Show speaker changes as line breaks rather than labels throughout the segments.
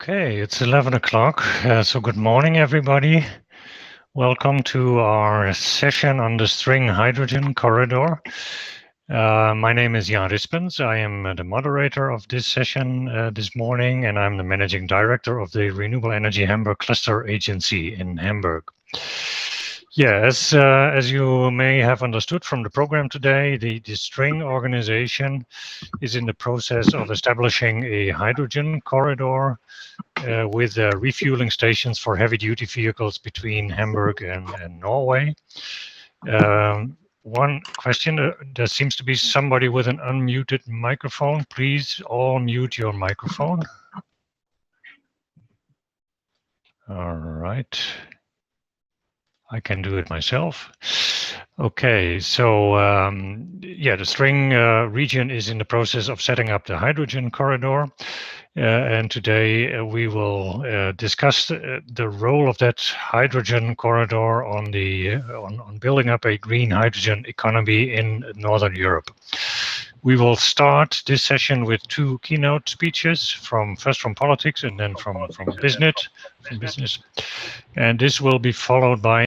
Okay, it's 11 o'clock. So good morning, everybody. Welcome to our session on the String Hydrogen Corridor. My name is Jan Rispens. I am the moderator of this session this morning, and I'm the managing director of the Renewable Energy Hamburg Cluster Agency in Hamburg. Yeah, as you may have understood from the program today, the String organization is in the process of establishing a hydrogen corridor with refueling stations for heavy-duty vehicles between Hamburg and Norway. One question, there seems to be somebody with an unmuted microphone. Please all mute your microphone. All right. I can do it myself. Okay, so yeah, the String region is in the process of setting up the hydrogen corridor. And today we will discuss the role of that hydrogen corridor on building up a green hydrogen economy in Northern Europe. We will start this session with two keynote speeches first from politics and then from business. And this will be followed by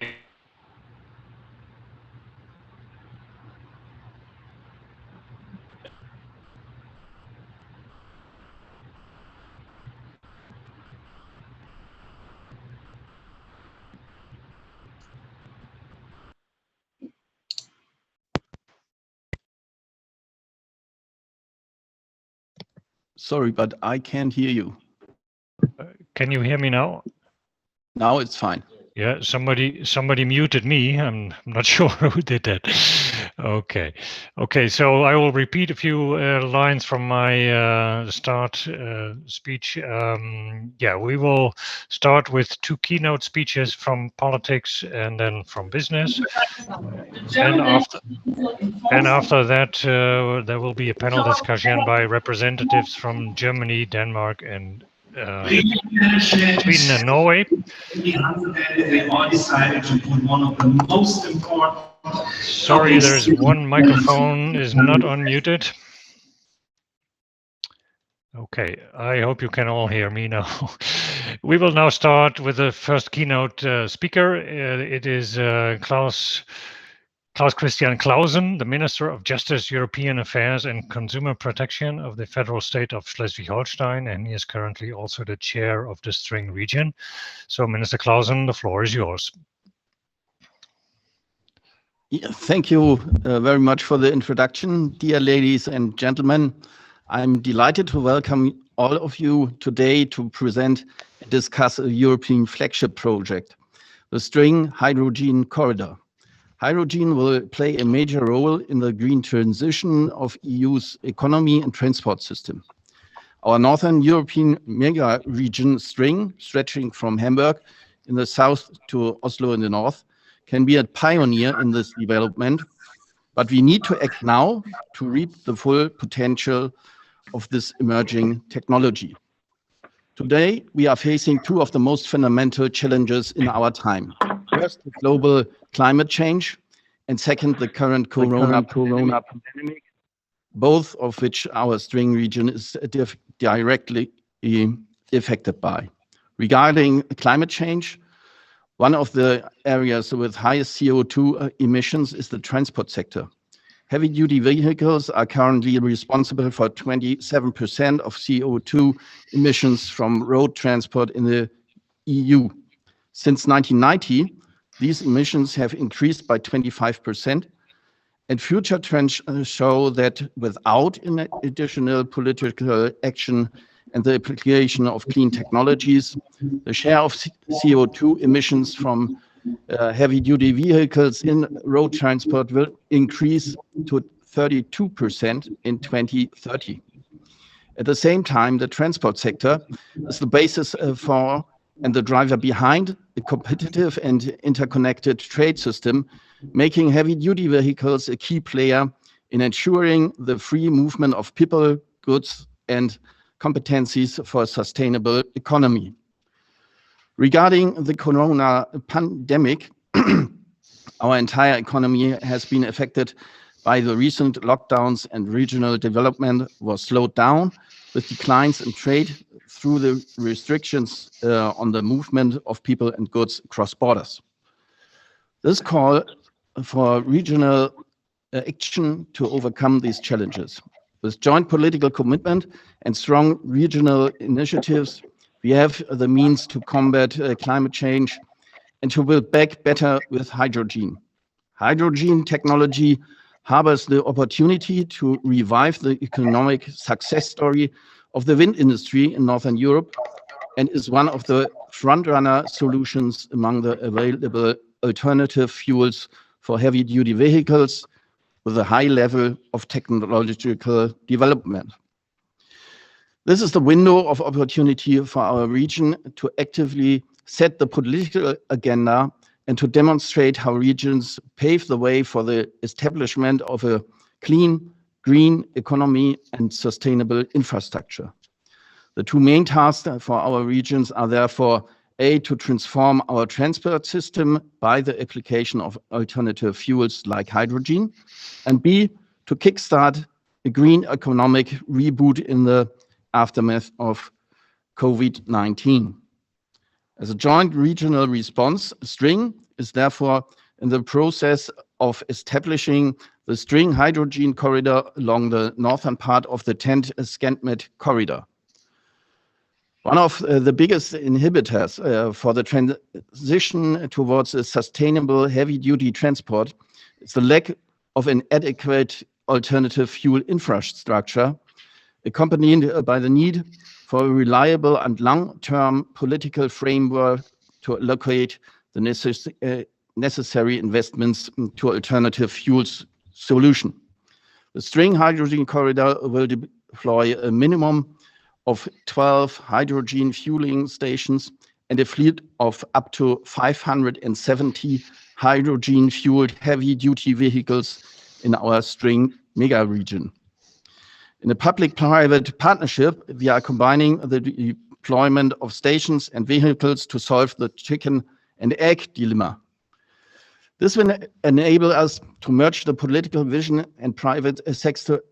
Sorry, but I can't hear you.
Can you hear me now?
Now it's fine.
Yeah, somebody muted me. I'm not sure who did that. Okay, so I will repeat a few lines from my start speech. Yeah, we will start with two keynote speeches from politics and then from business. And after that, there will be a panel discussion by representatives from Germany, Denmark, and Sweden and Norway.
They all decided to put one of the most important.
Sorry, there's one microphone is not unmuted. Okay, I hope you can all hear me now. We will now start with the first keynote speaker. It is Klaus Christian Clausen, the Minister of Justice, European Affairs and Consumer Protection of the Federal State of Schleswig-Holstein, and he is currently also the chair of the String region. So, Minister Clausen, the floor is yours.
Yeah, thank you very much for the introduction. Dear ladies and gentlemen, I'm delighted to welcome all of you today to present and discuss a European flagship project, the String Hydrogen Corridor. Hydrogen will play a major role in the green transition of EU's economy and transport system. Our Northern European mega region String, stretching from Hamburg in the south to Oslo in the north, can be a pioneer in this development, but we need to act now to reap the full potential of this emerging technology. Today, we are facing two of the most fundamental challenges in our time. First, the global climate change, and second, the current corona pandemic, both of which our String region is directly affected by. Regarding climate change, one of the areas with highest CO2 emissions is the transport sector. Heavy-duty vehicles are currently responsible for 27% of CO2 emissions from road transport in the EU. Since 1990, these emissions have increased by 25%, and future trends show that without additional political action and the application of clean technologies, the share of CO2 emissions from heavy-duty vehicles in road transport will increase to 32% in 2030. At the same time, the transport sector is the basis for and the driver behind a competitive and interconnected trade system, making heavy-duty vehicles a key player in ensuring the free movement of people, goods, and competencies for a sustainable economy. Regarding the corona pandemic, our entire economy has been affected by the recent lockdowns, and regional development was slowed down with declines in trade through the restrictions on the movement of people and goods across borders. This call for regional action to overcome these challenges. With joint political commitment and strong regional initiatives, we have the means to combat climate change and to build back better with hydrogen. Hydrogen technology harbors the opportunity to revive the economic success story of the wind industry in Northern Europe and is one of the front-runner solutions among the available alternative fuels for heavy-duty vehicles with a high level of technological development. This is the window of opportunity for our region to actively set the political agenda and to demonstrate how regions pave the way for the establishment of a clean, green economy and sustainable infrastructure. The two main tasks for our regions are therefore A, to transform our transport system by the application of alternative fuels like hydrogen, and B, to kickstart a green economic reboot in the aftermath of COVID-19. As a joint regional response, STRING is therefore in the process of establishing the STRING hydrogen corridor along the northern part of the TENT-ScandMet corridor. One of the biggest inhibitors for the transition towards a sustainable heavy-duty transport is the lack of an adequate alternative fuel infrastructure, accompanied by the need for a reliable and long-term political framework to allocate the necessary investments to alternative fuels solution. The STRING hydrogen corridor will deploy a minimum of 12 hydrogen fueling stations and a fleet of up to 570 hydrogen-fueled heavy-duty vehicles in our STRING mega region. In a public-private partnership, we are combining the deployment of stations and vehicles to solve the chicken and egg dilemma. This will enable us to merge the political vision and private sector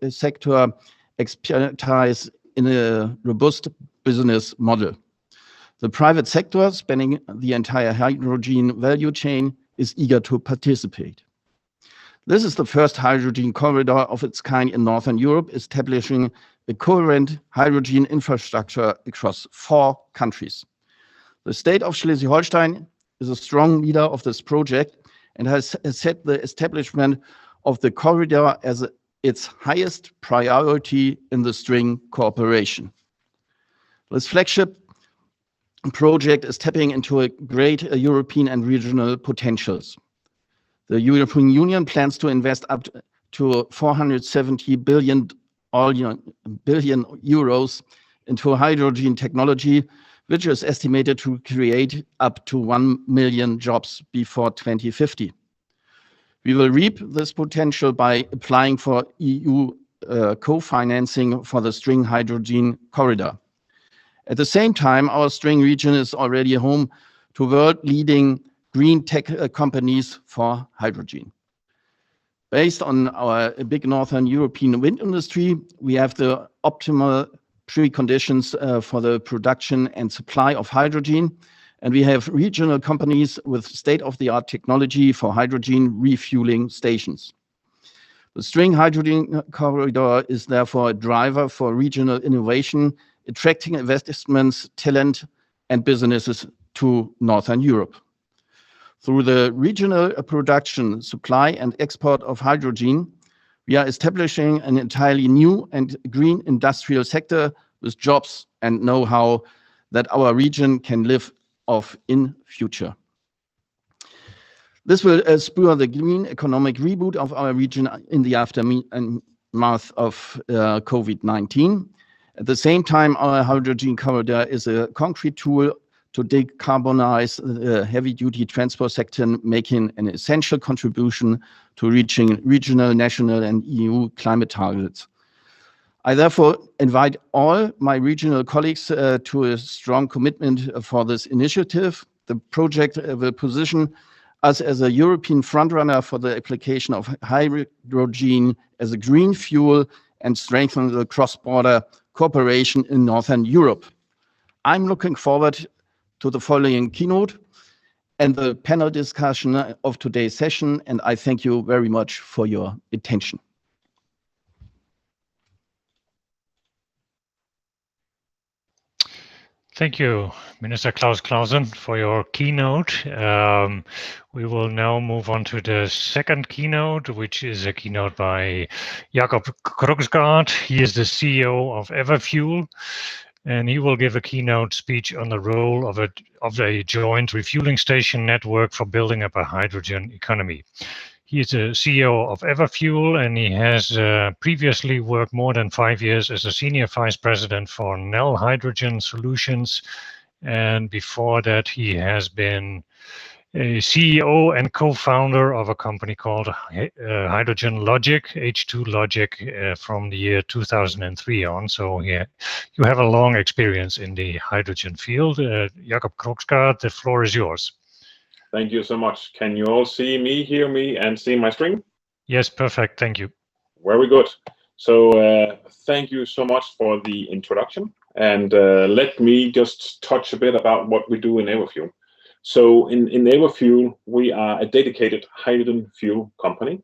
expertise in a robust business model. The private sector, spanning the entire hydrogen value chain, is eager to participate. This is the first hydrogen corridor of its kind in Northern Europe, establishing a coherent hydrogen infrastructure across 4 countries. The state of Schleswig-Holstein is a strong leader of this project and has set the establishment of the corridor as its highest priority in the STRING cooperation. This flagship project is tapping into a great European and regional potentials. The European Union plans to invest up to 470 billion euros into hydrogen technology, which is estimated to create up to 1 million jobs before 2050. We will reap this potential by applying for EU co-financing for the STRING hydrogen corridor. At the same time, our STRING region is already home to world-leading green tech companies for hydrogen. Based on our big Northern European wind industry, we have the optimal preconditions for the production and supply of hydrogen, and we have regional companies with state-of-the-art technology for hydrogen refueling stations. The STRING hydrogen corridor is therefore a driver for regional innovation, attracting investments, talent, and businesses to Northern Europe. Through the regional production, supply, and export of hydrogen, we are establishing an entirely new and green industrial sector with jobs and know-how that our region can live off in future. This will spur the green economic reboot of our region in the aftermath of COVID-19. At the same time, our hydrogen corridor is a concrete tool to decarbonize the heavy-duty transport sector, making an essential contribution to reaching regional, national, and EU climate targets. I therefore invite all my regional colleagues to a strong commitment for this initiative. The project will position us as a European frontrunner for the application of hydrogen as a green fuel and strengthen the cross-border cooperation in Northern Europe. I'm looking forward to the following keynote and the panel discussion of today's session, and I thank you very much for your attention.
Thank you, Minister Klaus Clausen, for your keynote. We will now move on to the second keynote, which is a keynote by Jakob Krogsgaard. He is the CEO of Everfuel, and he will give a keynote speech on the role of a joint refueling station network for building up a hydrogen economy. He is the CEO of Everfuel, and he has previously worked more than 5 years as a senior vice president for Nel Hydrogen Solutions. And before that, he has been a CEO and co-founder of a company called Hydrogen Logic, H2 Logic, from the year 2003 on. So yeah, you have a long experience in the hydrogen field. Jakob Krogsgaard, the floor is yours.
Thank you so much. Can you all see me, hear me, and see my screen?
Yes, perfect. Thank you.
Very good. So thank you so much for the introduction. And let me just touch a bit about what we do in Everfuel. So in Everfuel, we are a dedicated hydrogen fuel company.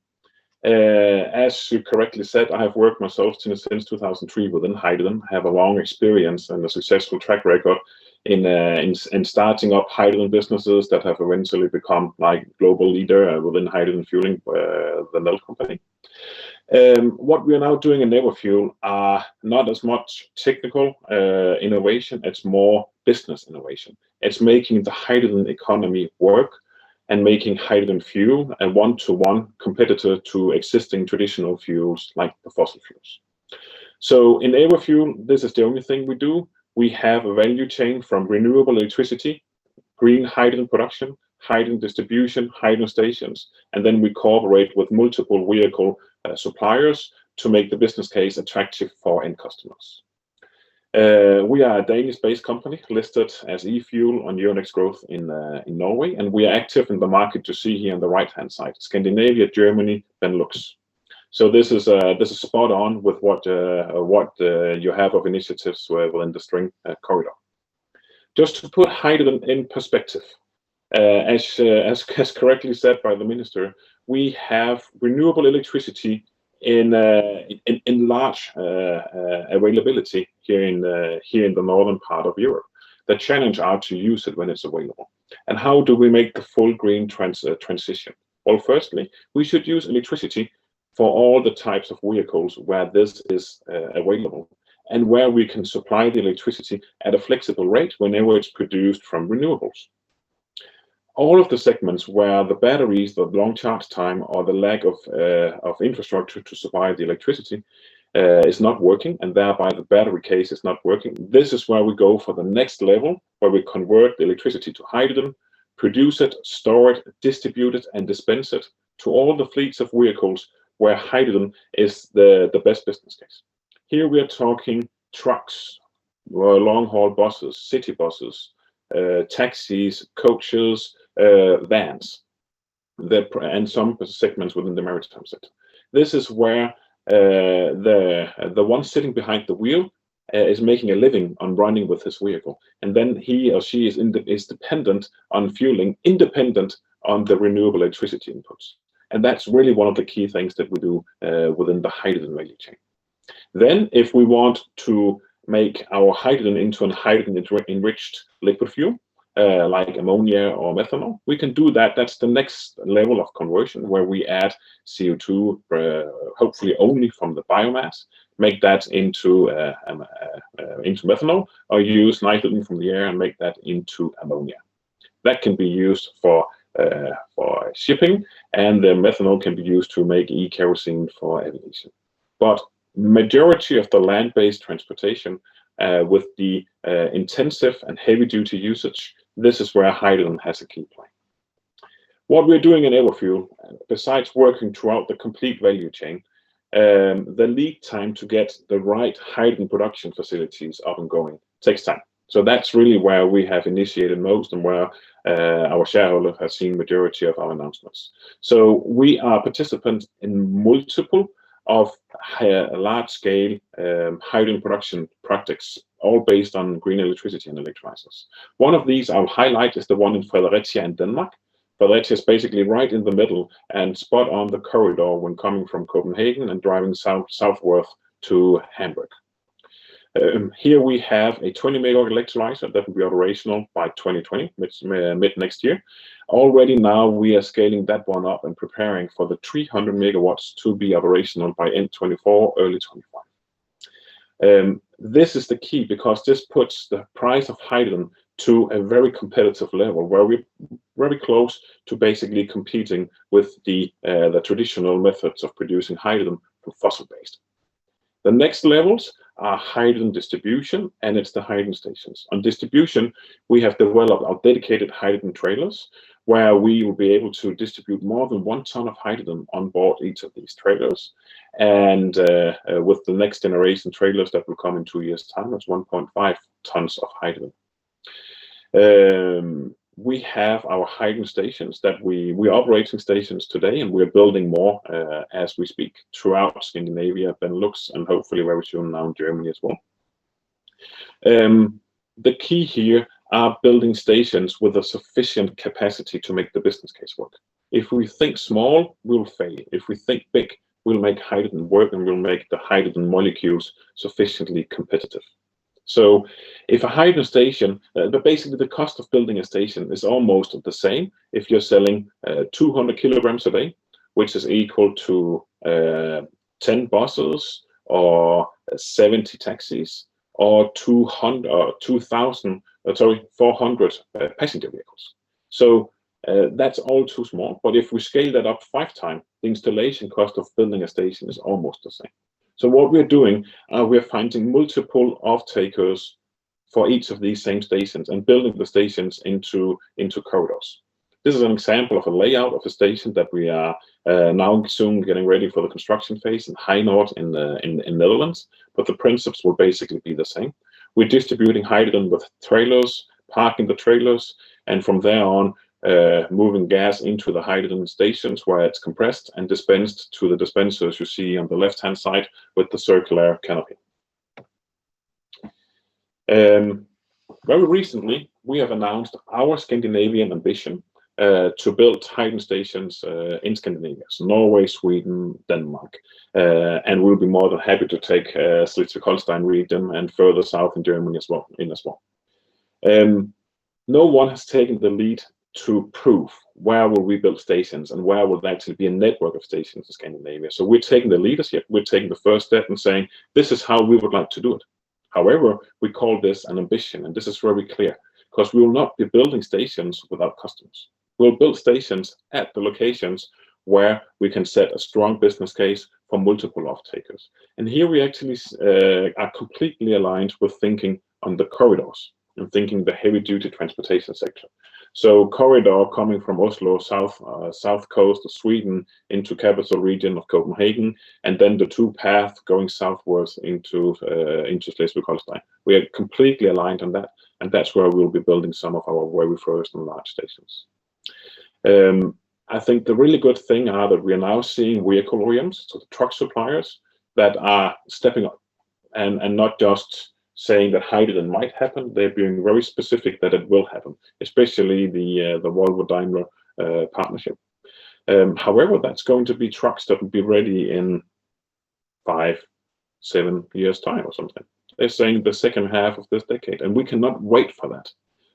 As you correctly said, I have worked myself since 2003 within hydrogen. I have a long experience and a successful track record in starting up hydrogen businesses that have eventually become like global leader within hydrogen fueling, the Nel company. What we are now doing in Everfuel are not as much technical innovation, it's more business innovation. It's making the hydrogen economy work and making hydrogen fuel a one-to-one competitor to existing traditional fuels like the fossil fuels. So in Everfuel, this is the only thing we do. We have a value chain from renewable electricity, green hydrogen production, hydrogen distribution, hydrogen stations, and then we cooperate with multiple vehicle suppliers to make the business case attractive for end customers. We are a Danish-based company listed as eFuel on Euronext Growth in Norway, and we are active in the market you see here on the right-hand side: Scandinavia, Germany, Benelux. So this is spot on with what you have of initiatives within the String corridor. Just to put hydrogen in perspective, as correctly said by the minister, we have renewable electricity in large availability here in the northern part of Europe. The challenge are to use it when it's available. And how do we make the full green transition? Well, firstly, we should use electricity for all the types of vehicles where this is available, and where we can supply the electricity at a flexible rate whenever it's produced from renewables. All of the segments where the batteries, the long charge time, or the lack of infrastructure to supply the electricity is not working, and thereby the battery case is not working, this is where we go for the next level, where we convert the electricity to hydrogen, produce it, store it, distribute it, and dispense it to all the fleets of vehicles where hydrogen is the best business case. Here we are talking trucks, long-haul buses, city buses, taxis, coaches, vans, and some segments within the maritime sector. This is where the one sitting behind the wheel is making a living on running with his vehicle, and then he or she is dependent on fueling, independent on the renewable electricity inputs. And that's really one of the key things that we do within the hydrogen value chain. Then, if we want to make our hydrogen into a hydrogen-enriched liquid fuel, like ammonia or methanol, we can do that. That's the next level of conversion, where we add CO2, hopefully only from the biomass, make that into methanol, or use nitrogen from the air and make that into ammonia. That can be used for shipping, and the methanol can be used to make e-kerosene for aviation. But majority of the land-based transportation with the intensive and heavy-duty usage, this is where hydrogen has a key play. What we're doing in Everfuel, besides working throughout the complete value chain, the lead time to get the right hydrogen production facilities up and going takes time. So that's really where we have initiated most, and where our shareholder has seen majority of our announcements. So we are participants in multiple of large-scale hydrogen production projects, all based on green electricity and electrolyzers. One of these I'll highlight is the one in Fredericia in Denmark. Fredericia is basically right in the middle and spot on the corridor when coming from Copenhagen and driving southward to Hamburg. Here we have a 20 megawatt electrolyzer that will be operational by 2020, mid next year. Already now we are scaling that one up and preparing for the 300 megawatts to be operational by end 24, early 25. This is the key because this puts the price of hydrogen to a very competitive level where we're very close to basically competing with the traditional methods of producing hydrogen from fossil-based. The next levels are hydrogen distribution, and it's the hydrogen stations. On distribution, we have developed our dedicated hydrogen trailers, where we will be able to distribute more than 1 ton of hydrogen on board each of these trailers. And with the next generation trailers that will come in 2 years' time, it's 1.5 tons of hydrogen. We have our hydrogen stations that we're operating stations today, and we're building more as we speak throughout Scandinavia, Benelux, and hopefully very soon now in Germany as well. The key here are building stations with a sufficient capacity to make the business case work. If we think small, we'll fail. If we think big, we'll make hydrogen work and we'll make the hydrogen molecules sufficiently competitive. So if a hydrogen station, but basically the cost of building a station is almost the same if you're selling 200 kilograms a day, which is equal to 10 buses or 70 taxis or 400 passenger vehicles. So that's all too small. But if we scale that up 5 times, the installation cost of building a station is almost the same. So what we're doing, we're finding multiple off-takers for each of these same stations and building the stations into corridors. This is an example of a layout of a station that we are now soon getting ready for the construction phase in Heinenoord in Netherlands, but the principles will basically be the same. We're distributing hydrogen with trailers, parking the trailers, and from there on, moving gas into the hydrogen stations where it's compressed and dispensed to the dispensers you see on the left-hand side with the circular canopy. Very recently, we have announced our Scandinavian ambition to build hydrogen stations in Scandinavia, so Norway, Sweden, Denmark, and we'll be more than happy to take Schleswig-Holstein region and further south in Germany as well. No one has taken the lead to prove where will we build stations and where will there actually be a network of stations in Scandinavia. So we're taking the leadership, we're taking the first step and saying, this is how we would like to do it. However, we call this an ambition, and this is very clear, because we will not be building stations without customers. We'll build stations at the locations where we can set a strong business case for multiple off-takers. And here we actually are completely aligned with thinking on the corridors and thinking the heavy-duty transportation sector. So corridor coming from Oslo, south coast of Sweden into capital region of Copenhagen, and then the 2 paths going southwards into Schleswig-Holstein. We are completely aligned on that, and that's where we'll be building some of our very first and large stations. I think the really good thing are that we are now seeing vehicle OEMs, so the truck suppliers, that are stepping up and not just saying that hydrogen might happen. They're being very specific that it will happen, especially the Volvo Daimler partnership. However, that's going to be trucks that will be ready in 5-7 years' time or something. They're saying the second half of this decade, and we cannot wait for that.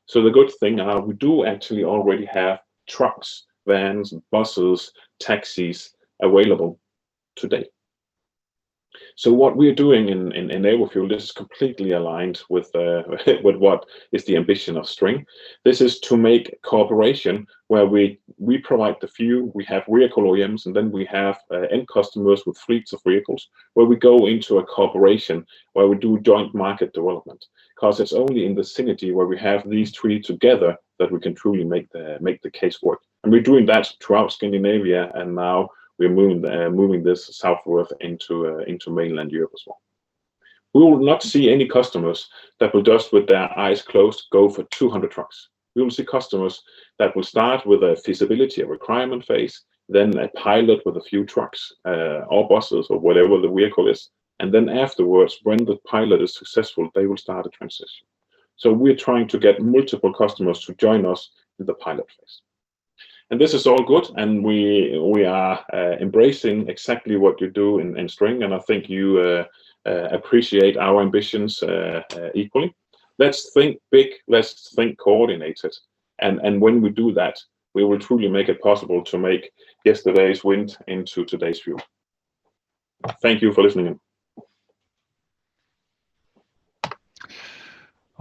So the good thing are we do actually already have trucks, vans, buses, taxis available today. So what we're doing in Everfuel, this is completely aligned with what is the ambition of String. This is to make cooperation where we provide the fuel, we have vehicle OEMs, and then we have end customers with fleets of vehicles, where we go into a cooperation where we do joint market development. Because it's only in the synergy where we have these 3 together that we can truly make the case work. And we're doing that throughout Scandinavia, and now we're moving this southward into mainland Europe as well. We will not see any customers that will just with their eyes closed go for 200 trucks. We will see customers that will start with a feasibility, a requirement phase, then a pilot with a few trucks or buses or whatever the vehicle is. And then afterwards, when the pilot is successful, they will start a transition. So we're trying to get multiple customers to join us in the pilot phase. And this is all good, and we are embracing exactly what you do in String, and I think you appreciate our ambitions equally. Let's think big, let's think coordinated, and when we do that, we will truly make it possible to make yesterday's wind into today's fuel. Thank you for listening.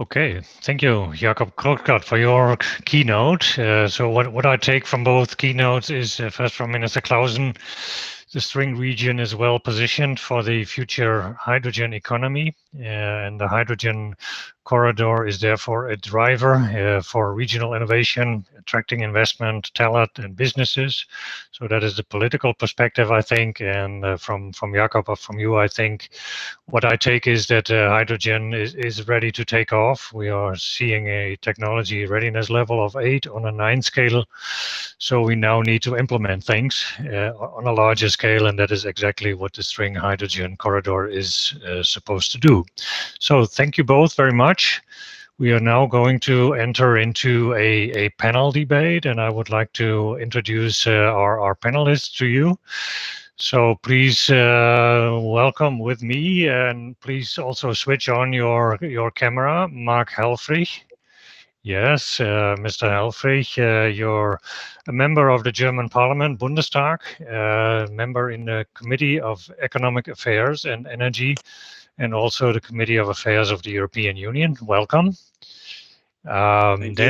Okay, thank you, Jakob Krogsgaard, for your keynote. So what I take from both keynotes is first from Minister Clausen, the String region is well positioned for the future hydrogen economy, and the hydrogen corridor is therefore a driver for regional innovation, attracting investment, talent, and businesses. So that is the political perspective, I think, and from Jakob or from you, I think what I take is that hydrogen is ready to take off. We are seeing a technology readiness level of 8 on a 9 scale. So we now need to implement things on a larger scale, and that is exactly what the String Hydrogen Corridor is supposed to do. So thank you both very much. We are now going to enter into a panel debate, and I would like to introduce our panelists to you. So please welcome with me, and please also switch on your camera, Mark Helfrich. Yes, Mr. Helfrich, you're a member of the German Parliament, Bundestag, member in the Committee of Economic Affairs and Energy, and also the Committee of Affairs of the European Union. Welcome. Okay.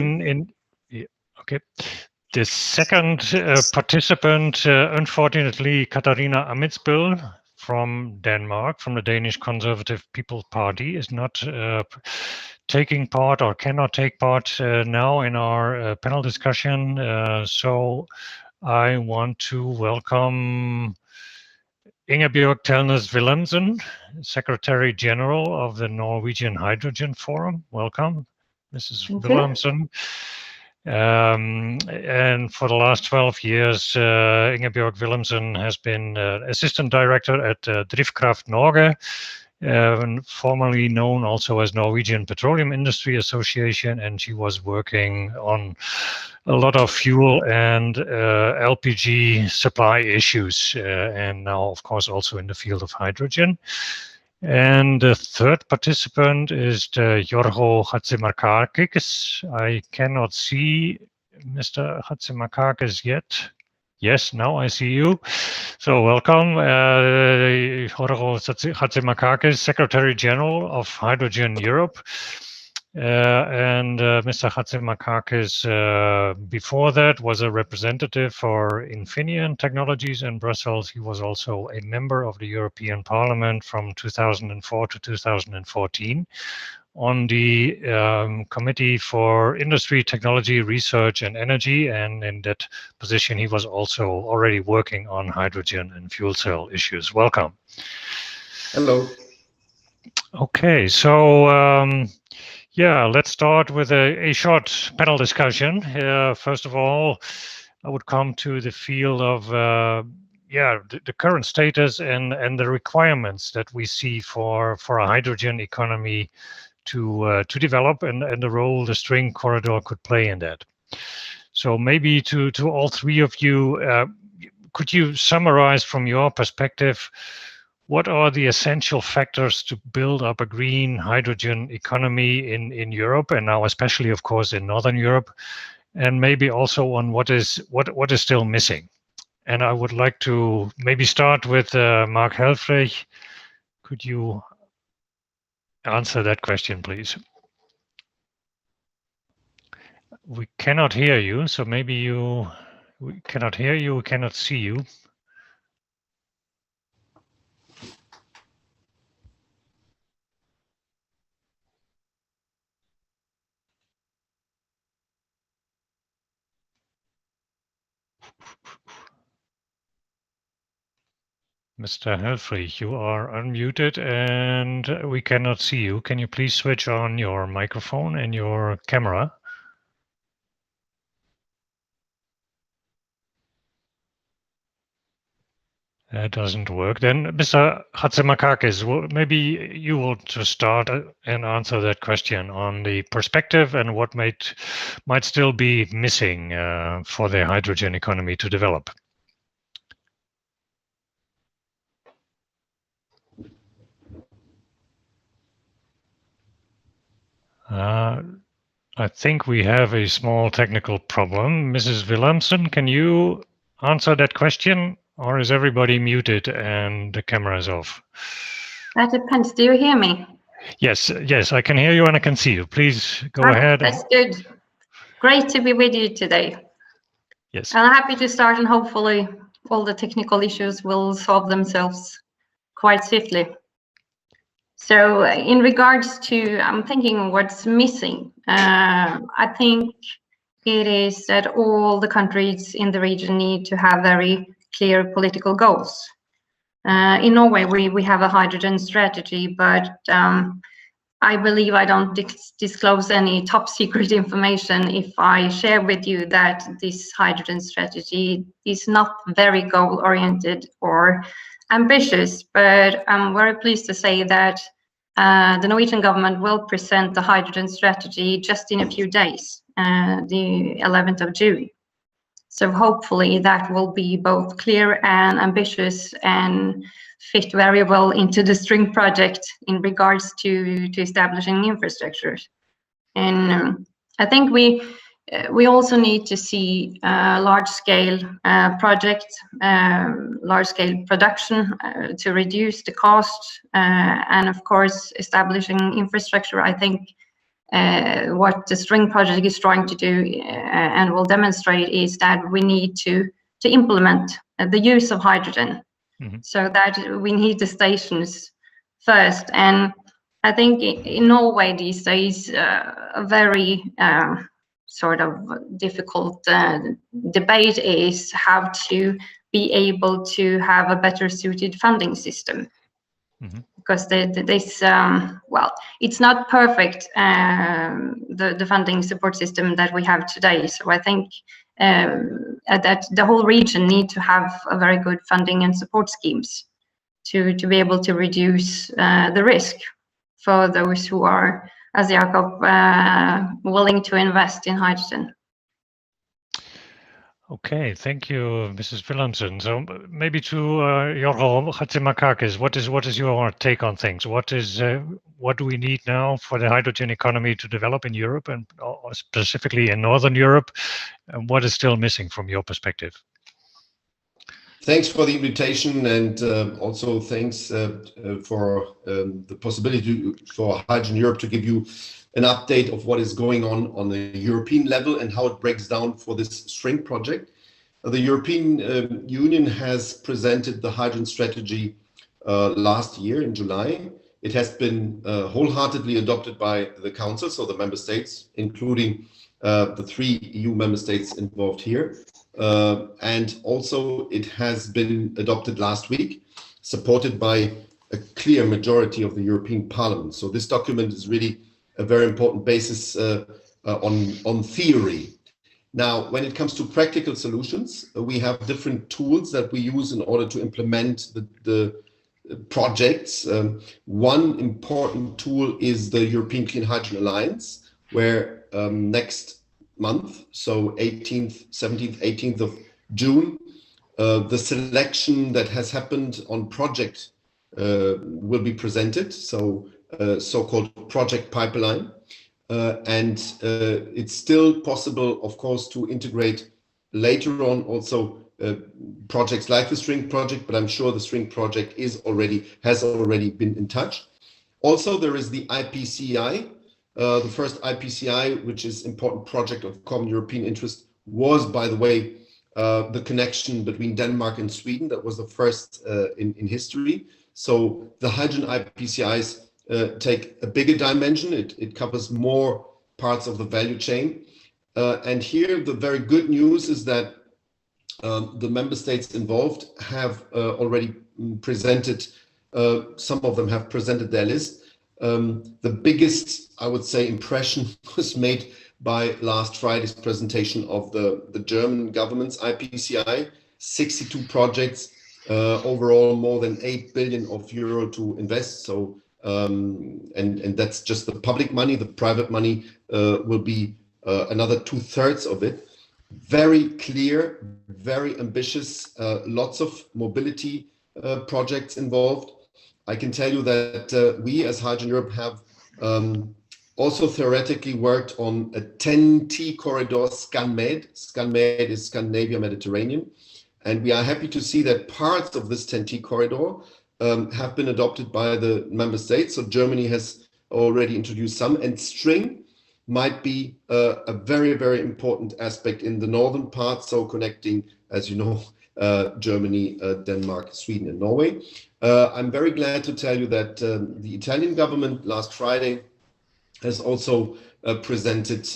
The second participant, unfortunately, Katarina Amitsbøl from Denmark, from the Danish Conservative People's Party, is not taking part or cannot take part now in our panel discussion. So I want to welcome Ingebjørg Telnes Wilhelmsen, Secretary General of the Norwegian Hydrogen Forum. Welcome, Mrs. Wilhelmsen. And for the last 12 years, Ingebjørg Wilhelmsen has been Assistant Director at Drivkraft Norge, formerly known also as Norwegian Petroleum Industry Association, and she was working on a lot of fuel and LPG supply issues, and now, of course, also in the field of hydrogen. And the third participant is Jorgo Chatzimarkakis. I cannot see Mr. Chatzimarkakis yet. Yes, now I see you. So welcome, Jorgo Chatzimarkakis, Secretary General of Hydrogen Europe. And Mr. Chatzimarkakis, before that, was a representative for Infineon Technologies in Brussels. He was also a member of the European Parliament from 2004 to 2014 on the Committee for Industry, Technology, Research and Energy. And in that position, he was also already working on hydrogen and fuel cell issues. Welcome.
Hello.
Okay, so yeah, let's start with a short panel discussion. First of all, I would come to the field of the current status and the requirements that we see for a hydrogen economy to develop, and the role the String Corridor could play in that. So maybe to all three of you, could you summarize from your perspective what are the essential factors to build up a green hydrogen economy in Europe, and now especially, of course, in Northern Europe, and maybe also on what is still missing? And I would like to maybe start with Mark Helfrich. Could you answer that question, please? We cannot hear you, so maybe we cannot hear you, we cannot see you. Mr. Helfrich, you are unmuted and we cannot see you. Can you please switch on your microphone and your camera? That doesn't work. Then, Mr. Chatzimarkakis, maybe you will just start and answer that question on the perspective and what might still be missing for the hydrogen economy to develop. I think we have a small technical problem. Mrs. Wilhelmsen, can you answer that question, or is everybody muted and the camera is off?
That depends. Do you hear me?
Yes, I can hear you and I can see you. Please go ahead.
That's good. Great to be with you today.
Yes.
I'm happy to start, and hopefully all the technical issues will solve themselves quite swiftly. So in regards to, I'm thinking what's missing. I think it is that all the countries in the region need to have very clear political goals. In Norway, we have a hydrogen strategy, but I believe I don't disclose any top secret information if I share with you that this hydrogen strategy is not very goal oriented or ambitious, but I'm very pleased to say that the Norwegian government will present the hydrogen strategy just in a few days, the 11th of June. So hopefully that will be both clear and ambitious and fit very well into the STRING project in regards to establishing infrastructures. And I think we also need to see large-scale projects, large-scale production to reduce the cost, and of course establishing infrastructure. I think what the STRING project is trying to do and will demonstrate is that we need to implement the use of hydrogen. Mm-hmm. So that we need the stations first. And I think in Norway these days, a very sort of difficult debate is how to be able to have a better suited funding system. Mm-hmm. Because this, well, it's not perfect, the funding support system that we have today. So I think that the whole region need to have a very good funding and support schemes to be able to reduce the risk for those who are, as Jakob, willing to invest in hydrogen.
Okay, thank you, Mrs. Wilhelmsen. So maybe to Jorgo Chatzimarkakis, what is your take on things? What do we need now for the hydrogen economy to develop in Europe, and specifically in Northern Europe? And what is still missing from your perspective?
Thanks for the invitation, and also thanks for the possibility for Hydrogen Europe to give you an update of what is going on the European level and how it breaks down for this STRING project. The European Union has presented the hydrogen strategy last year in July. It has been wholeheartedly adopted by the Council, so the member states, including the 3 EU member states involved here. And also it has been adopted last week, supported by a clear majority of the European Parliament. So this document is really a very important basis on theory. Now, when it comes to practical solutions, we have different tools that we use in order to implement the projects. One important tool is the European Clean Hydrogen Alliance, where next month, so 17th, 18th of June, the selection that has happened on project will be presented, so-called project pipeline. And it's still possible, of course, to integrate later on also projects like the STRING project, but I'm sure the STRING project has already been in touch. Also, there is the IPCEI. The first IPCEI, which is important project of common European interest, was, by the way, the connection between Denmark and Sweden. That was the first in history. So the hydrogen IPCEIs take a bigger dimension. It covers more parts of the value chain. And here, the very good news is that the member states involved have already presented, some of them have presented their list. The biggest, I would say, impression was made by last Friday's presentation of the German government's IPCEI, 62 projects overall more than 8 billion euro to invest. So and that's just the public money. The private money will be another 2/3 of it. Very clear, very ambitious, lots of mobility projects involved. I can tell you that we as Hydrogen Europe have also theoretically worked on a 10T corridor, ScanMed. ScanMed is Scandinavia Mediterranean. And we are happy to see that parts of this 10T corridor have been adopted by the member states. So Germany has already introduced some, and string might be a very, very important aspect in the northern part. So connecting, as you know, Germany, Denmark, Sweden, and Norway. I'm very glad to tell you that the Italian government last Friday has also presented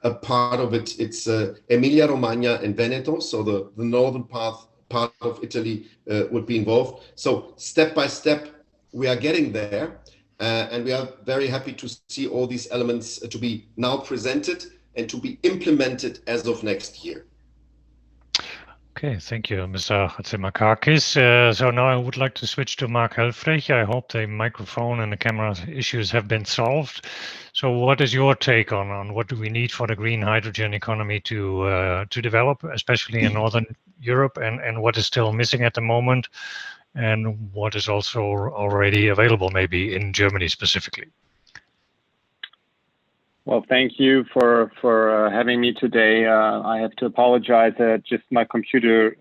a part of it. It's Emilia Romagna and Veneto, so the northern part of Italy would be involved. So step by step, we are getting there, and we are very happy to see all these elements to be now presented and to be implemented as of next year.
Okay, thank you, Mr. Chatzimarkakis. So now I would like to switch to Mark Helfrich. I hope the microphone and the camera issues have been solved. So what is your take on what do we need for the green hydrogen economy to develop, especially in Northern Europe, and what is still missing at the moment, and what is also already available maybe in Germany specifically?
Well, thank you for having me today. I have to apologize that just my computer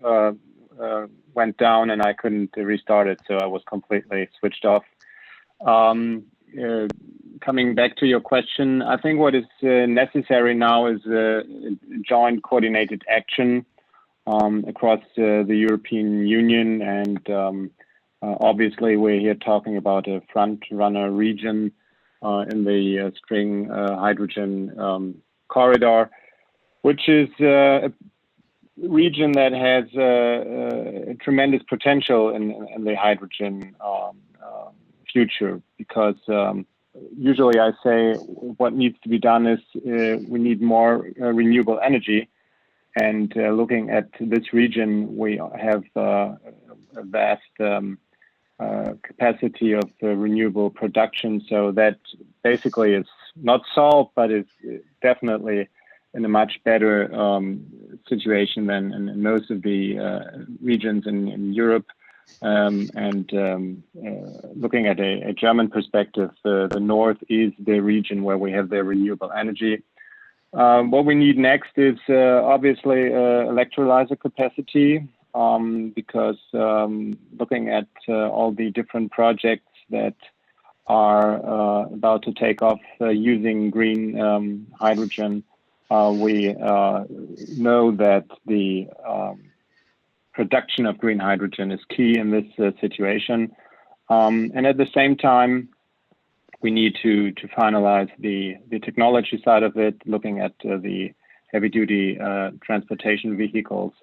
went down and I couldn't restart it, so I was completely switched off. Coming back to your question, I think what is necessary now is joint coordinated action across the European Union, and obviously we're here talking about a front-runner region in the string hydrogen corridor, which is a region that has a tremendous potential in the hydrogen future, because usually I say what needs to be done is we need more renewable energy, and looking at this region, we have a vast capacity of renewable production. So that basically is not solved, but is definitely in a much better situation than in most of the regions in Europe. Looking at a German perspective, the north is the region where we have the renewable energy. What we need next is obviously electrolyzer capacity, because looking at all the different projects that are about to take off using green hydrogen, we know that the production of green hydrogen is key in this situation. And at the same time, we need to finalize the technology side of it, looking at the heavy-duty transportation vehicles.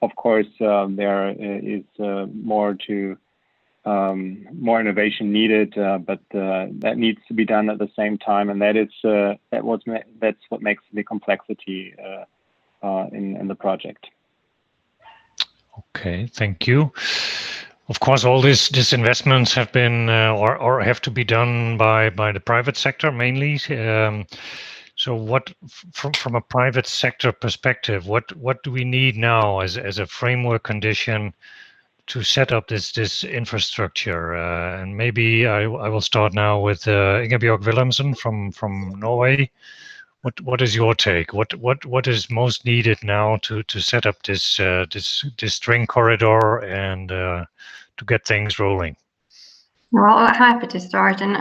Of course, there is more innovation needed, but that needs to be done at the same time, and that's what makes the complexity in the project.
Okay, thank you. Of course, all these investments have been or have to be done by the private sector mainly. So what, from a private sector perspective, what do we need now as a framework condition to set up this infrastructure? And maybe I will start now with Ingebjørg Wilhelmsen from Norway. What is your take? What is most needed now to set up this string corridor and to get things rolling?
Well, I'm happy to start, and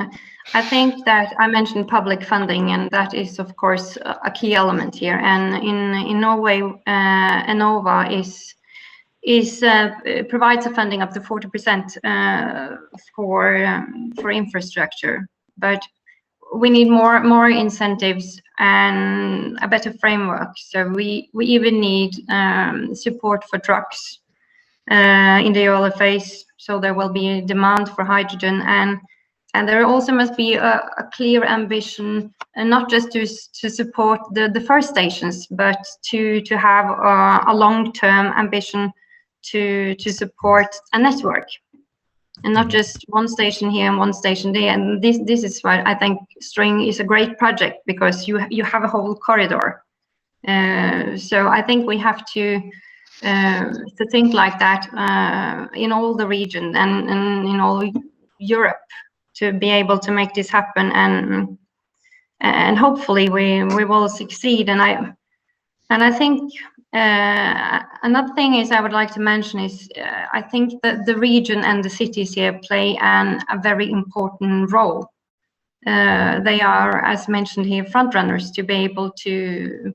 I think that I mentioned public funding, and that is of course a key element here. And in Norway, Enova provides a funding up to 40% for infrastructure, but we need more incentives and a better framework. So we even need support for trucks in the early phase, so there will be a demand for hydrogen, and there also must be a clear ambition, and not just to support the first stations, but to have a long-term ambition to support a network, and not just one station here and one station there. And this is why I think String is a great project, because you have a whole corridor. So I think we have to think like that in all the region and in all Europe, to be able to make this happen, and hopefully we will succeed. And I think another thing is I would like to mention is I think that the region and the cities here play a very important role. They are, as mentioned here, front runners to be able to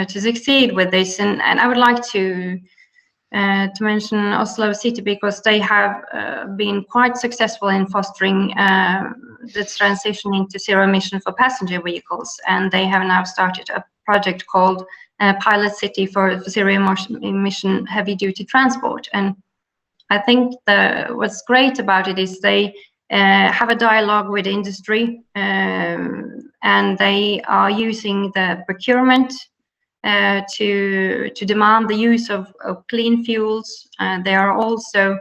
succeed with this. And I would like to mention Oslo City, because they have been quite successful in fostering the transition into zero emission for passenger vehicles, and they have now started a project called Pilot City for zero emission heavy duty transport. And I think what's great about it is they have a dialogue with industry, and they are using the procurement to demand the use of clean fuels. They are also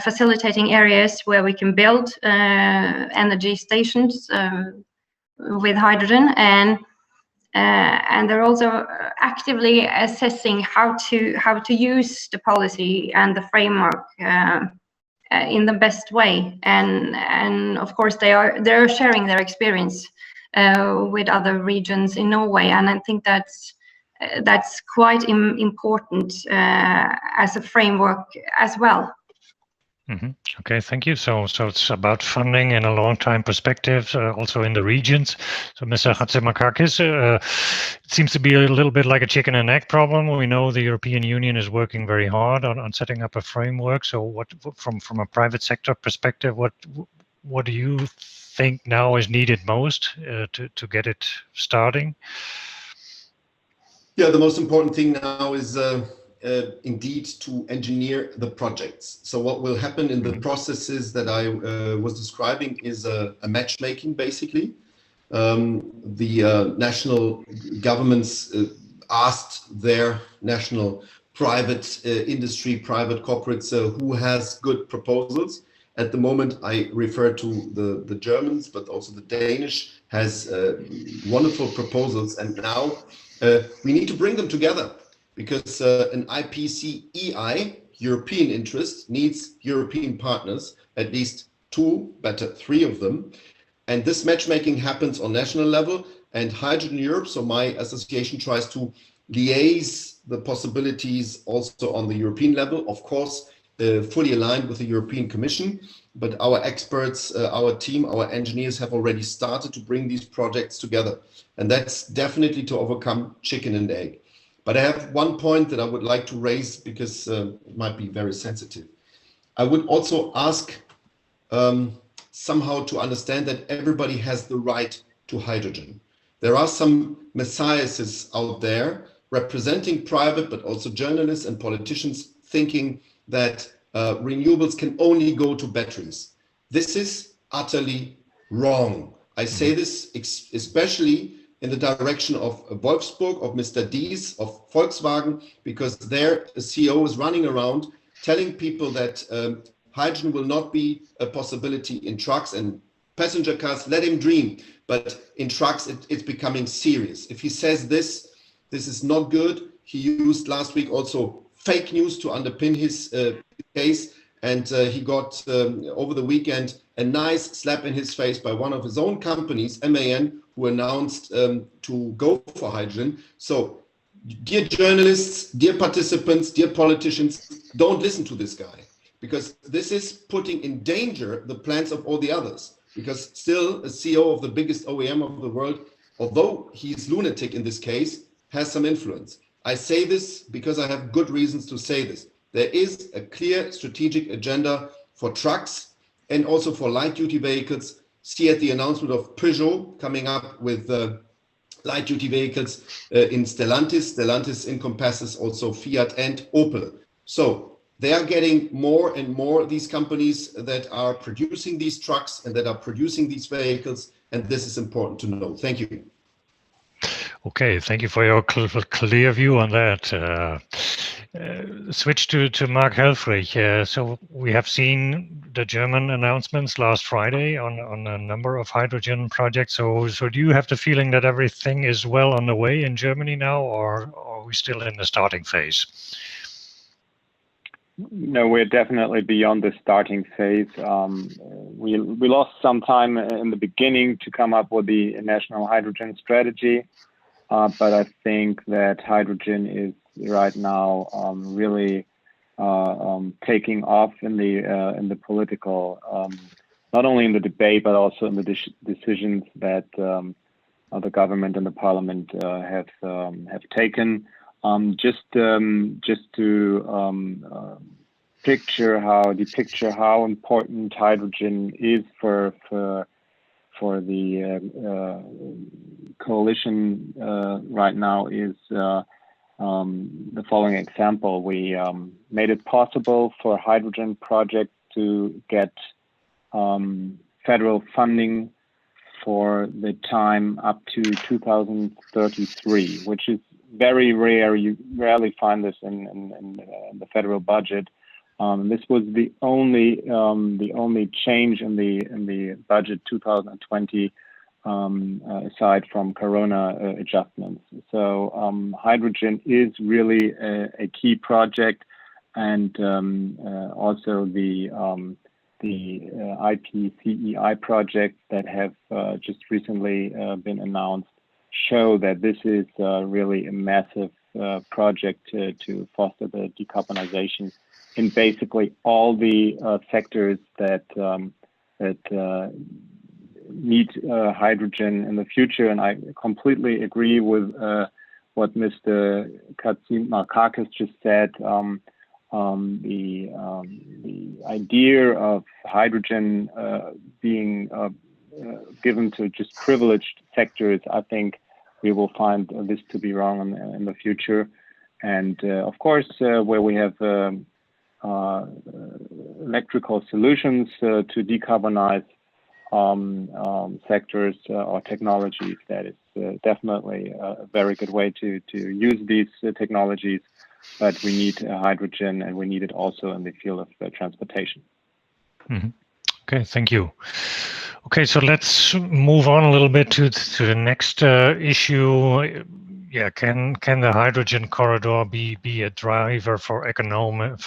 facilitating areas where we can build energy stations with hydrogen, and they're also actively assessing how to use the policy and the framework in the best way. And of course they're sharing their experience with other regions in Norway, and I think that's quite important as a framework as well.
Okay, thank you. So it's about funding in a long-time perspective, also in the regions. So, Mr. Chatzimarkakis, it seems to be a little bit like a chicken and egg problem. We know the European Union is working very hard on setting up a framework. So, what from a private sector perspective, what do you think now is needed most to get it starting?
Yeah, the most important thing now is indeed to engineer the projects. So what will happen in the processes that I was describing is a matchmaking, basically. The national governments asked their national private industry, private corporates, who has good proposals. At the moment, I refer to the Germans, but also the Danish has wonderful proposals. And now we need to bring them together, because an IPCEI, European interest, needs European partners, at least 2, better 3 of them. And this matchmaking happens on national level, and Hydrogen Europe, so my association, tries to liaise the possibilities also on the European level, of course, fully aligned with the European Commission. But our experts, our team, our engineers have already started to bring these projects together. And that's definitely to overcome chicken and egg. But I have one point that I would like to raise, because it might be very sensitive. I would also ask somehow to understand that everybody has the right to hydrogen. There are some messiahs out there representing private, but also journalists and politicians, thinking that renewables can only go to batteries. This is utterly wrong. I say this especially in the direction of Wolfsburg, of Mr. Dies, of Volkswagen, because their CEO is running around telling people that hydrogen will not be a possibility in trucks and passenger cars. Let him dream, but in trucks it's becoming serious. If he says this is not good. He used last week also fake news to underpin his case, and he got over the weekend a nice slap in his face by one of his own companies, MAN, who announced to go for hydrogen. So, dear journalists, dear participants, dear politicians, don't listen to this guy, because this is putting in danger the plans of all the others. Because still, a CEO of the biggest OEM of the world, although he's lunatic in this case, has some influence. I say this because I have good reasons to say this. There is a clear strategic agenda for trucks and also for light-duty vehicles. See at the announcement of Peugeot coming up with light-duty vehicles in Stellantis. Stellantis encompasses also Fiat and Opel. So they are getting more and more, these companies that are producing these trucks and that are producing these vehicles, and this is important to know. Thank you.
Okay, thank you for your clear view on that. switch to Mark Helfrich. So we have seen the German announcements last Friday on a number of hydrogen projects. So do you have the feeling that everything is well on the way in Germany now, or are we still in the starting phase?
No, we're definitely beyond the starting phase. We lost some time in the beginning to come up with the national hydrogen strategy, but I think that hydrogen is right now really taking off in the political, not only in the debate but also in the decisions that the government and the parliament have taken. Just to picture how important hydrogen is for the coalition right now is the following example. We made it possible for hydrogen projects to get federal funding for the time up to 2033, which is very rare. You rarely find this in the federal budget. This was the only change in the budget 2020 aside from Corona adjustments. So hydrogen is really a key project, and also the IPCEI projects that have just recently been announced show that this is really a massive project to foster the decarbonization in basically all the sectors that need hydrogen in the future. And I completely agree with what Mr. Katzimarkakis just said. The idea of hydrogen being given to just privileged sectors, I think we will find this to be wrong in the future. And of course, where we have electrical solutions to decarbonize sectors or technologies, that is definitely a very good way to use these technologies. But we need hydrogen, and we need it also in the field of transportation.
Mm-hmm. Okay, thank you. Okay, so let's move on a little bit to the next issue. Yeah, can the hydrogen corridor be a driver for economic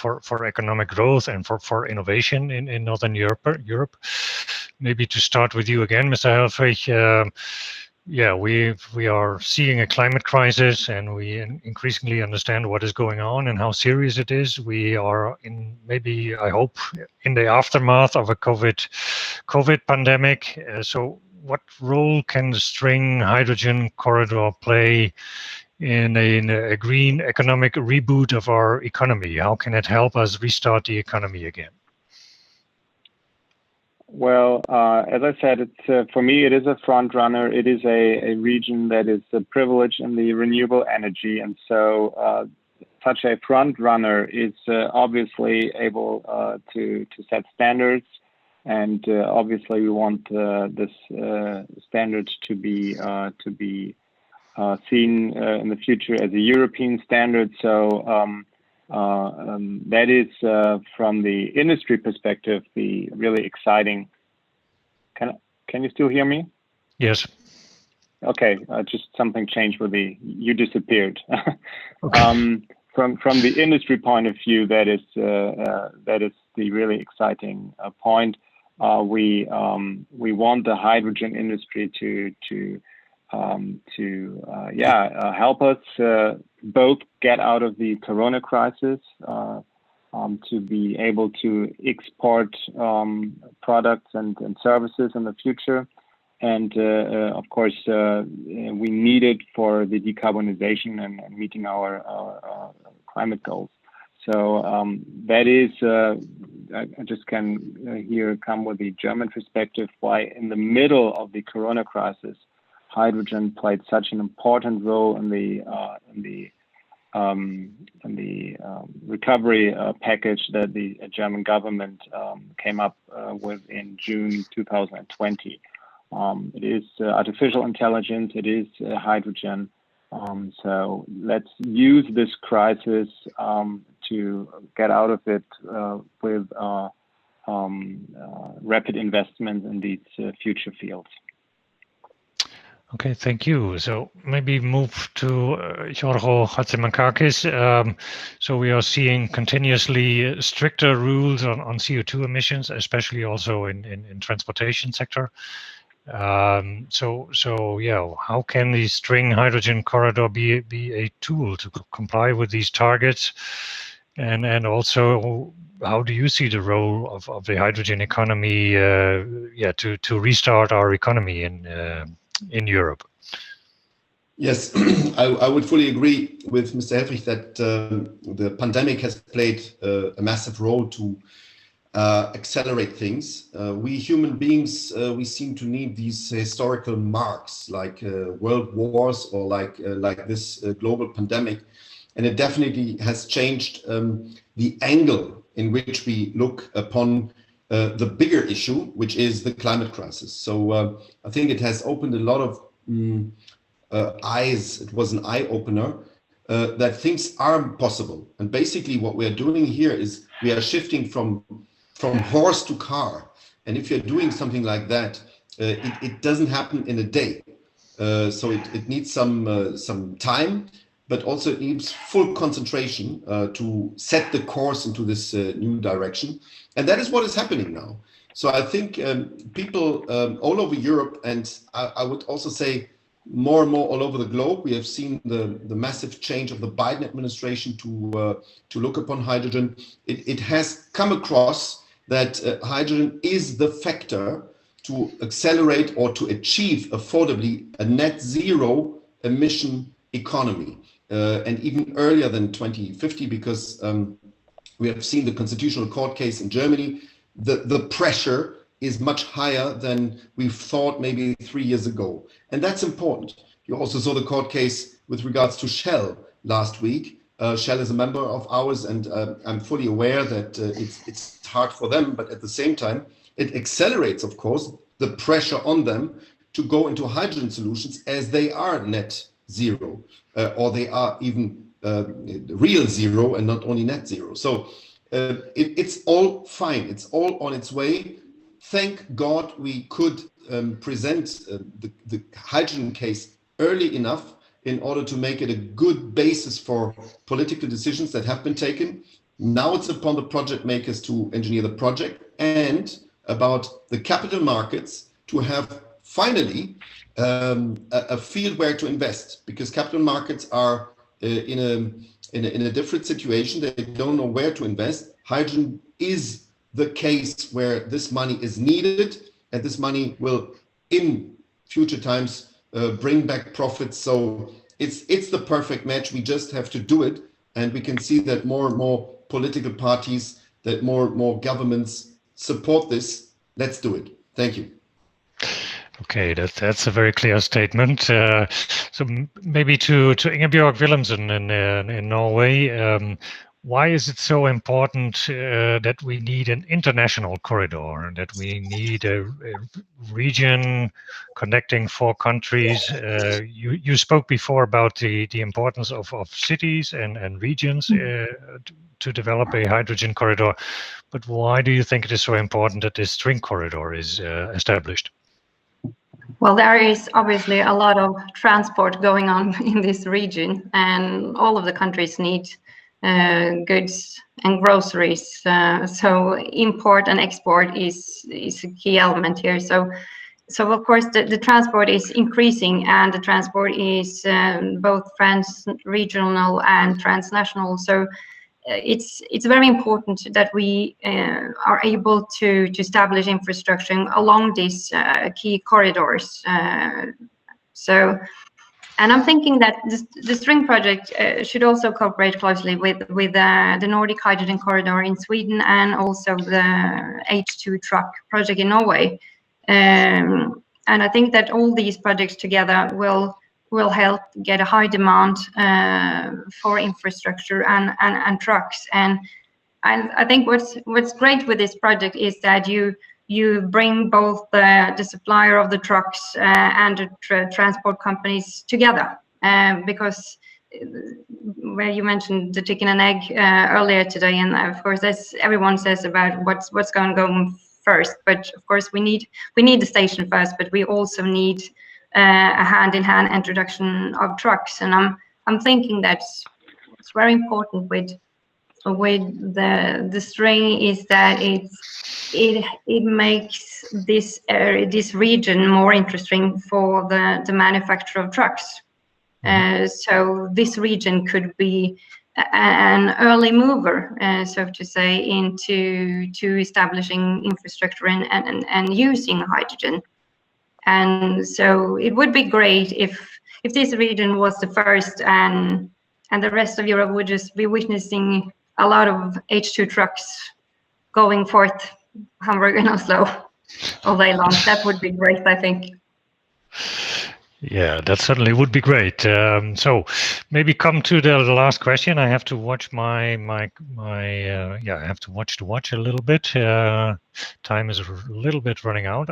growth and for innovation in Northern Europe? Maybe to start with you again, Mr. Helfrich. Yeah, we are seeing a climate crisis, and we increasingly understand what is going on and how serious it is. We are in, maybe, I hope, in the aftermath of a COVID pandemic. So what role can the String hydrogen corridor play in a green economic reboot of our economy? How can it help us restart the economy again?
Well, as I said, it's for me, it is a front runner. It is a region that is privileged in the renewable energy, and so such a front runner is obviously able to set standards, and obviously we want this standards to be seen in the future as a European standard. So. That is, from the industry perspective, the really exciting. Can you still hear me?
Yes.
Okay, just something changed with you disappeared.
Okay.
From the industry point of view, that is the really exciting point. We want the hydrogen industry to help us both get out of the Corona crisis, to be able to export products and services in the future, and of course we need it for the decarbonization and meeting our climate goals. So that is, I just can here come with the German perspective why in the middle of the Corona crisis, hydrogen played such an important role in the recovery package that the German government came up with in June 2020. It is artificial intelligence, it is hydrogen, So let's use this crisis to get out of it with rapid investment in these future fields.
Okay, thank you. So maybe move to Giorgos Chatzimarkakis. So we are seeing continuously stricter rules on CO2 emissions, especially also in transportation sector. So yeah, how can the String Hydrogen Corridor be a tool to comply with these targets? And also, how do you see the role of the hydrogen economy to restart our economy in Europe?
Yes, I would fully agree with Mr. Helfrich that the pandemic has played a massive role to accelerate things. We human beings, we seem to need these historical marks like world wars or like this global pandemic. And it definitely has changed the angle in which we look upon the bigger issue, which is the climate crisis. So I think it has opened a lot of eyes. It was an eye opener that things are possible. And basically what we are doing here is we are shifting from horse to car. And if you're doing something like that, it doesn't happen in a day. So it needs some time, but also it needs full concentration to set the course into this new direction. And that is what is happening now. So I think people all over Europe, and I would also say more and more all over the globe, we have seen the massive change of the Biden administration to look upon hydrogen. It has come across that hydrogen is the factor to accelerate or to achieve affordably a net zero emission economy, and even earlier than 2050, because we have seen the Constitutional Court case in Germany. The pressure is much higher than we thought maybe 3 years ago. And that's important. You also saw the court case with regards to Shell last week. Shell is a member of ours, and I'm fully aware that it's hard for them, but at the same time, it accelerates, of course, the pressure on them to go into hydrogen solutions as they are net zero, or they are even real zero and not only net zero. So it's all fine. It's all on its way. Thank God we could present the hydrogen case early enough in order to make it a good basis for political decisions that have been taken. Now it's upon the project makers to engineer the project and about the capital markets to have finally a field where to invest, because capital markets are in a different situation. They don't know where to invest. Hydrogen is the case where this money is needed, and this money will in future times bring back profits. So it's the perfect match. We just have to do it, and we can see that more and more political parties, that more and more governments support this. Let's do it. Thank you.
Okay, that's a very clear statement. So maybe to Ingebjørg Wilhelmsen in Norway, why is it so important that we need an international corridor, that we need a region connecting 4 countries? You spoke before about the importance of cities and regions to develop a hydrogen corridor, but why do you think it is so important that this string corridor is established?
Well, there is obviously a lot of transport going on in this region, and all of the countries need goods and groceries. So import and export is a key element here. So of course the transport is increasing, and the transport is both regional and transnational. So it's very important that we are able to establish infrastructure along these key corridors. And I'm thinking that the String project should also cooperate closely with the Nordic Hydrogen Corridor in Sweden, and also the H2 truck project in Norway. And I think that all these projects together will help get a high demand for infrastructure and trucks. And I think what's great with this project is that you bring both the supplier of the trucks and the transport companies together. because where you mentioned the chicken and egg earlier today, and of course, as everyone says about what's going to go first. But of course, we need the station first, but we also need a hand-in-hand introduction of trucks. And I'm thinking that what's very important with the string is that it makes this region more interesting for the manufacture of trucks. So this region could be an early mover, so to say, into establishing infrastructure and using hydrogen. And so it would be great if this region was the first, and the rest of Europe would just be witnessing a lot of H2 trucks going forth Hamburg and Oslo all day long. That would be great, I think.
Yeah, that certainly would be great. So maybe come to the last question. I have to watch I have to watch the watch a little bit. Time is a little bit running out.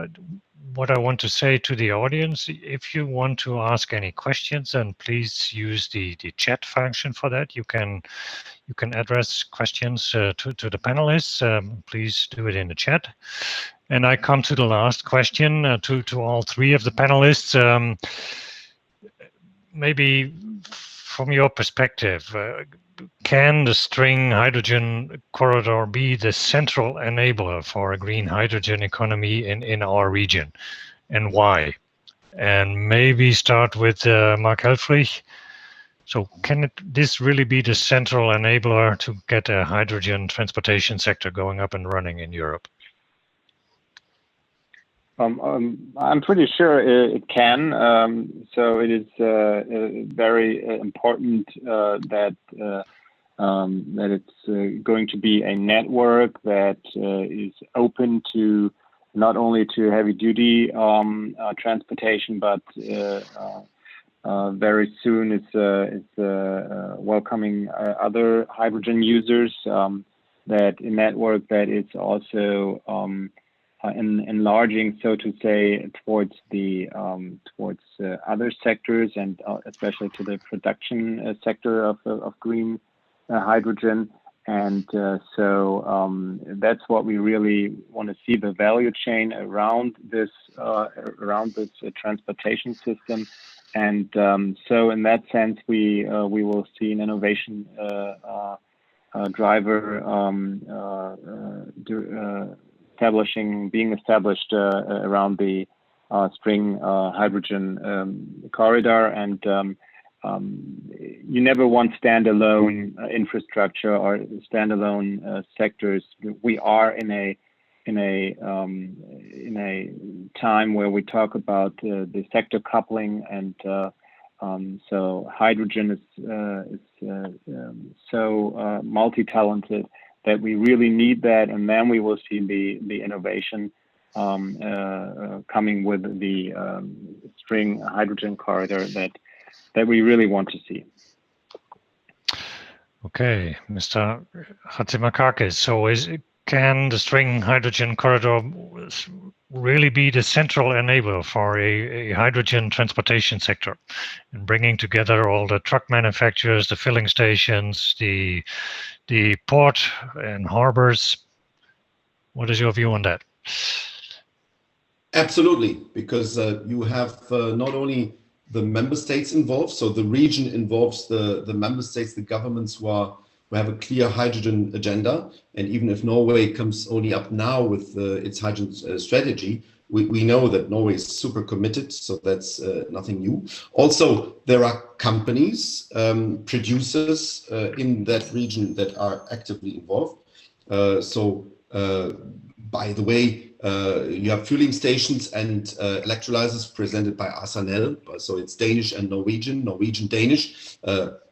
What I want to say to the audience, if you want to ask any questions, then please use the chat function for that. You can address questions to the panelists. Please do it in the chat. And I come to the last question to all three of the panelists. Maybe from your perspective, can the string hydrogen corridor be the central enabler for a green hydrogen economy in our region, and why? And maybe start with Mark Helfrich. So can this really be the central enabler to get a hydrogen transportation sector going up and running in Europe?
I'm pretty sure it can. So it is very important that it's going to be a network that is open to not only to heavy duty transportation, but very soon it's welcoming other hydrogen users. That a network that is also enlarging, so to say, towards the other sectors, and especially to the production sector of green hydrogen. And so that's what we really want to see, the value chain around this transportation system. And so in that sense, we will see an innovation driver being established around the string hydrogen corridor. And you never want standalone infrastructure or standalone sectors. We are in a time where we talk about the sector coupling, and so hydrogen is so multi-talented that we really need that, and then we will see the innovation coming with the string hydrogen corridor that we really want to see.
Okay, Mr. Chatzimarkakis. So can the string hydrogen corridor really be the central enabler for a hydrogen transportation sector, and bringing together all the truck manufacturers, the filling stations, the port and harbors? What is your view on that?
Absolutely, because you have not only the member states involved, so the region involves the member states, the governments who have a clear hydrogen agenda. And even if Norway comes only up now with its hydrogen strategy, we know that Norway is super committed, so that's nothing new. Also, there are companies, producers in that region that are actively involved. By the way, you have fueling stations and electrolyzers presented by Arsenal. So it's Danish and Norwegian, Danish,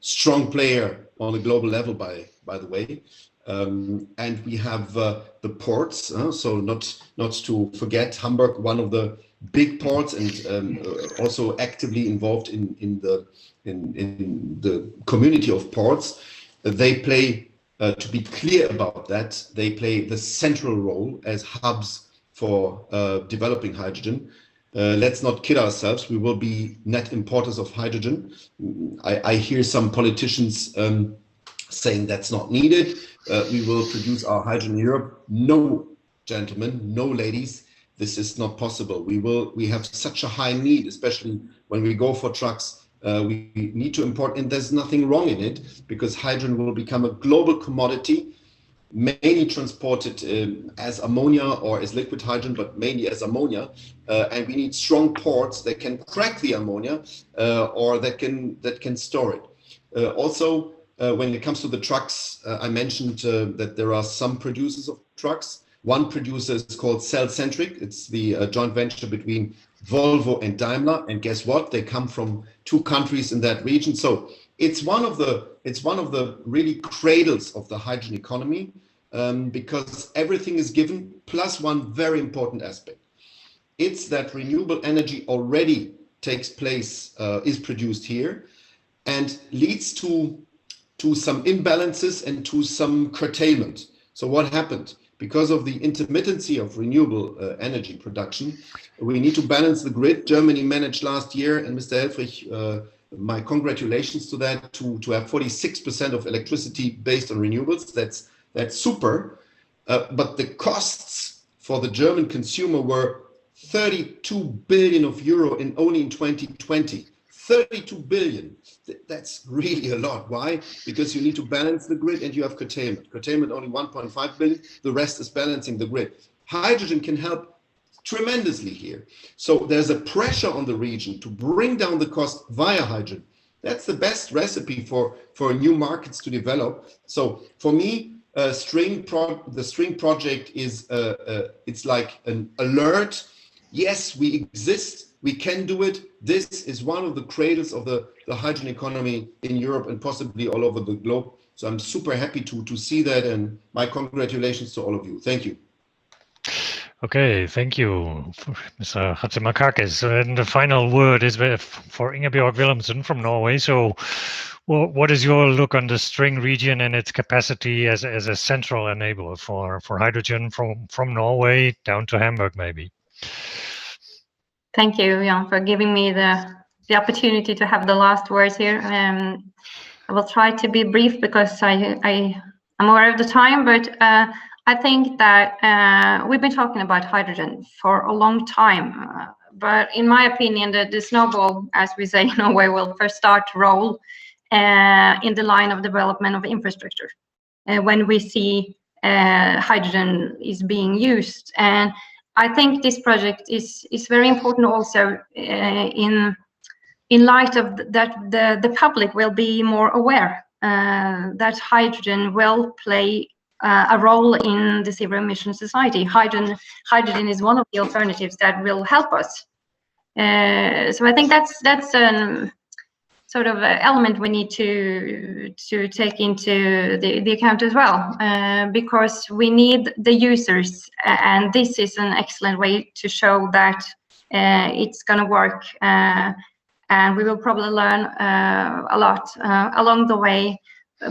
strong player on a global level, by the way. And we have the ports. So not to forget Hamburg, one of the big ports, and also actively involved in the community of ports. They play, to be clear about that, they play the central role as hubs for developing hydrogen. Let's not kid ourselves. We will be net importers of hydrogen. I hear some politicians saying that's not needed. We will produce our hydrogen in Europe. No, gentlemen, no, ladies, this is not possible. We have such a high need, especially when we go for trucks. We need to import, and there's nothing wrong in it, because hydrogen will become a global commodity, mainly transported as ammonia or as liquid hydrogen, but mainly as ammonia. And we need strong ports that can crack the ammonia or that can store it. Also, when it comes to the trucks, I mentioned that there are some producers of trucks. One producer is called Cellcentric. It's the joint venture between Volvo and Daimler. And guess what? They come from 2 countries in that region. So it's one of the really cradles of the hydrogen economy, because everything is given, plus one very important aspect. It's that renewable energy already takes place, is produced here, and leads to some imbalances and to some curtailment. So what happened? Because of the intermittency of renewable energy production, we need to balance the grid. Germany managed last year, and Mr. Helfrich, my congratulations to that, to have 46% of electricity based on renewables. That's super. But the costs for the German consumer were 32 billion euro only in 2020. 32 billion. That's really a lot. Why? Because you need to balance the grid and you have curtailment. Curtailment only 1.5 billion. The rest is balancing the grid. Hydrogen can help tremendously here. So there's a pressure on the region to bring down the cost via hydrogen. That's the best recipe for new markets to develop. So for me, the String project is it's like an alert. Yes, we exist. We can do it. This is one of the cradles of the hydrogen economy in Europe and possibly all over the globe. So I'm super happy to see that, and my congratulations to all of you. Thank you.
Okay, thank you, Mr. Chatzimarkakis. And the final word is for Ingebjørg Wilhelmsen from Norway. So what is your look on the String region and its capacity as a central enabler for hydrogen from Norway down to Hamburg, maybe?
Thank you, Jan, for giving me the opportunity to have the last words here. I will try to be brief because I'm aware of the time, but I think that we've been talking about hydrogen for a long time. But in my opinion, the snowball, as we say in Norway, will first start to roll in the line of development of infrastructure when we see hydrogen is being used. And I think this project is very important also in light of that the public will be more aware that hydrogen will play a role in the zero emission society. Hydrogen is one of the alternatives that will help us. So I think that's sort of element we need to take into the account as well, because we need the users, and this is an excellent way to show that it's going to work, and we will probably learn a lot along the way.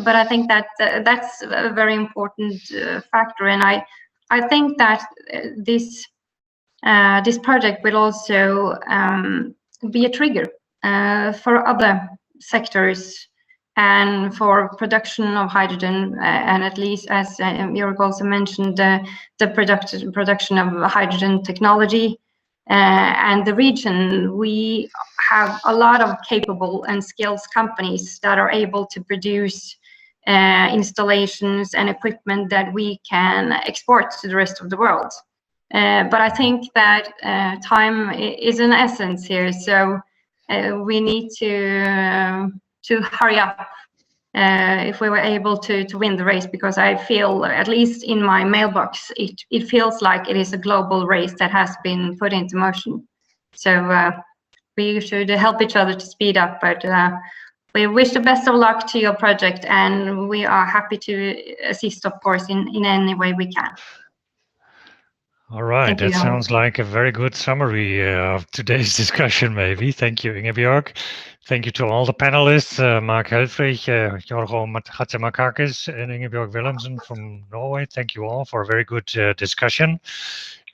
But I think that that's a very important factor, and I think that this project will also be a trigger for other sectors and for production of hydrogen, and at least, as Jörg also mentioned, the production of hydrogen technology. And the region, we have a lot of capable and skilled companies that are able to produce installations and equipment that we can export to the rest of the world. But I think that time is an essence here, so we need to hurry up if we were able to win the race, because I feel, at least in my mailbox, it feels like it is a global race that has been put into motion. So we should help each other to speed up, but we wish the best of luck to your project, and we are happy to assist, of course, in any way we can.
All right, that sounds like a very good summary of today's discussion, maybe. Thank you, Ingebjørg. Thank you to all the panelists, Mark Helfrich, Jorgo Chatzimarkakis, and Ingebjørg Wilhelmsen from Norway. Thank you all for a very good discussion.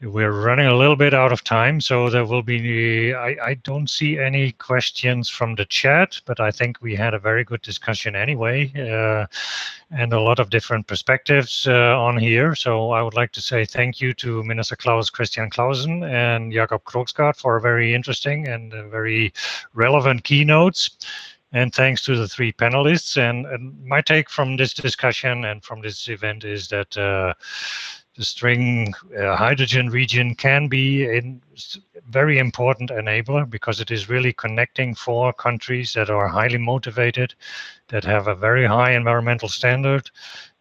We're running a little bit out of time, so there will be, I don't see any questions from the chat, but I think we had a very good discussion anyway, and a lot of different perspectives on here. So I would like to say thank you to Minister Klaus Christian Clausen and Jakob Krogsgaard for very interesting and very relevant keynotes. And thanks to the three panelists. And my take from this discussion and from this event is that the string hydrogen region can be a very important enabler, because it is really connecting 4 countries that are highly motivated, that have a very high environmental standard.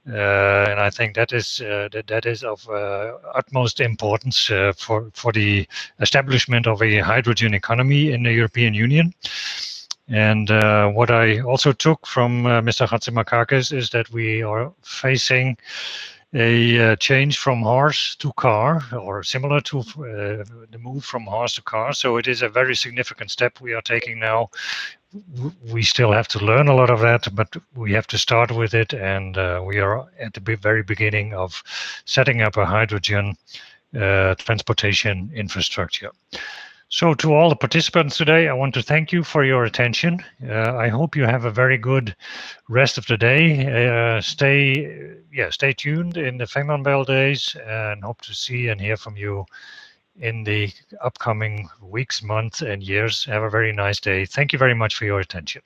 And I think that is of utmost importance for the establishment of a hydrogen economy in the European Union. And what I also took from Mr. Chatzimarkakis is that we are facing a change from horse to car, or similar to the move from horse to car. So it is a very significant step we are taking now. We still have to learn a lot of that, but we have to start with it. And we are at the very beginning of setting up a hydrogen transportation infrastructure. So to all the participants today, I want to thank you for your attention. I hope you have a very good rest of the day. Stay tuned in the Fehmarnbelt days, and hope to see and hear from you in the upcoming weeks, months, and years. Have a very nice day. Thank you very much for your attention.